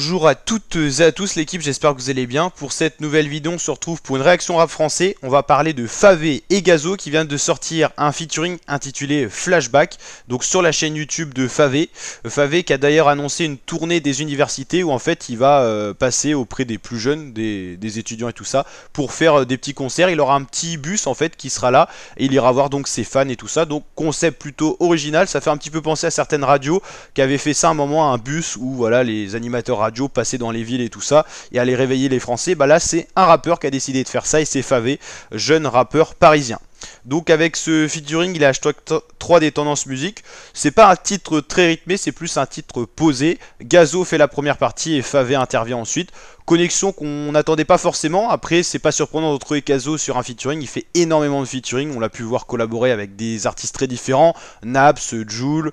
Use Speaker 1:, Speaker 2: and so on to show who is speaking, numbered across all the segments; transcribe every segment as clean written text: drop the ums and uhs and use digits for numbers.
Speaker 1: Bonjour à toutes et à tous l'équipe, j'espère que vous allez bien. Pour cette nouvelle vidéo, on se retrouve pour une réaction rap français. On va parler de Favé et Gazo qui viennent de sortir un featuring intitulé Flashback, donc sur la chaîne YouTube de Favé. Favé qui a d'ailleurs annoncé une tournée des universités où en fait il va passer auprès des plus jeunes, des étudiants et tout ça, pour faire des petits concerts. Il aura un petit bus en fait qui sera là et il ira voir donc ses fans et tout ça. Donc concept plutôt original, ça fait un petit peu penser à certaines radios qui avaient fait ça à un moment, un bus où voilà les animateurs radio passaient dans les villes et tout ça et allaient réveiller les Français. Bah là c'est un rappeur qui a décidé de faire ça et c'est Favé, jeune rappeur parisien. Donc avec ce featuring, il a hashtag 3 des tendances musique. C'est pas un titre très rythmé, c'est plus un titre posé. Gazo fait la première partie et Favé intervient ensuite. Connexion qu'on n'attendait pas forcément. Après, c'est pas surprenant de trouver Gazo sur un featuring. Il fait énormément de featuring. On l'a pu voir collaborer avec des artistes très différents. Naps, Jul.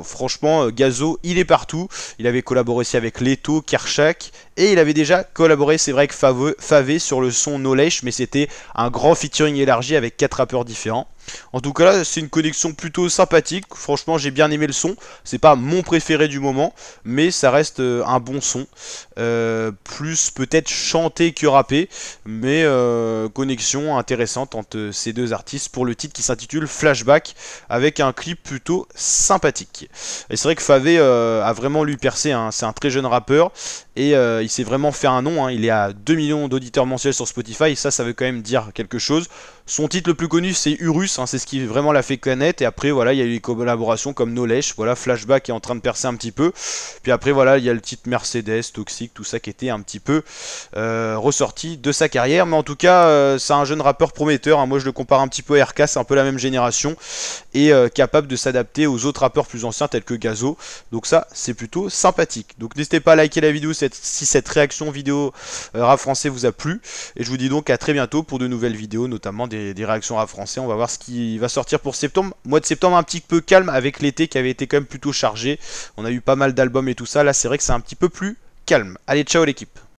Speaker 1: Franchement, Gazo, il est partout. Il avait collaboré aussi avec Leto, Kershak. Et il avait déjà collaboré, c'est vrai que Favé sur le son Knowledge, mais c'était un grand featuring élargi avec 4 rappeurs différents. En tout cas là c'est une connexion plutôt sympathique, franchement j'ai bien aimé le son, c'est pas mon préféré du moment, mais ça reste un bon son, plus peut-être chanté que rappé, mais connexion intéressante entre ces deux artistes pour le titre qui s'intitule Flashback, avec un clip plutôt sympathique. Et c'est vrai que Favé a vraiment lui percé, hein. C'est un très jeune rappeur, et il s'est vraiment fait un nom, hein. Il est à 2 millions d'auditeurs mensuels sur Spotify, et ça veut quand même dire quelque chose. Son titre le plus connu c'est Urus, hein, c'est ce qui vraiment l'a fait connaître, et après voilà il y a eu des collaborations comme Knowledge, voilà Flashback est en train de percer un petit peu, puis après voilà il y a le titre Mercedes, Toxic, tout ça qui était un petit peu ressorti de sa carrière, mais en tout cas c'est un jeune rappeur prometteur, hein. Moi je le compare un petit peu à RK, c'est un peu la même génération, et capable de s'adapter aux autres rappeurs plus anciens tels que Gazo, donc ça c'est plutôt sympathique. Donc n'hésitez pas à liker la vidéo si cette réaction vidéo rap français vous a plu, et je vous dis donc à très bientôt pour de nouvelles vidéos, notamment des réactions rap français. On va voir ce qui va sortir pour septembre. Mois de septembre un petit peu calme avec l'été qui avait été quand même plutôt chargé. On a eu pas mal d'albums et tout ça. Là c'est vrai que c'est un petit peu plus calme. Allez, ciao l'équipe.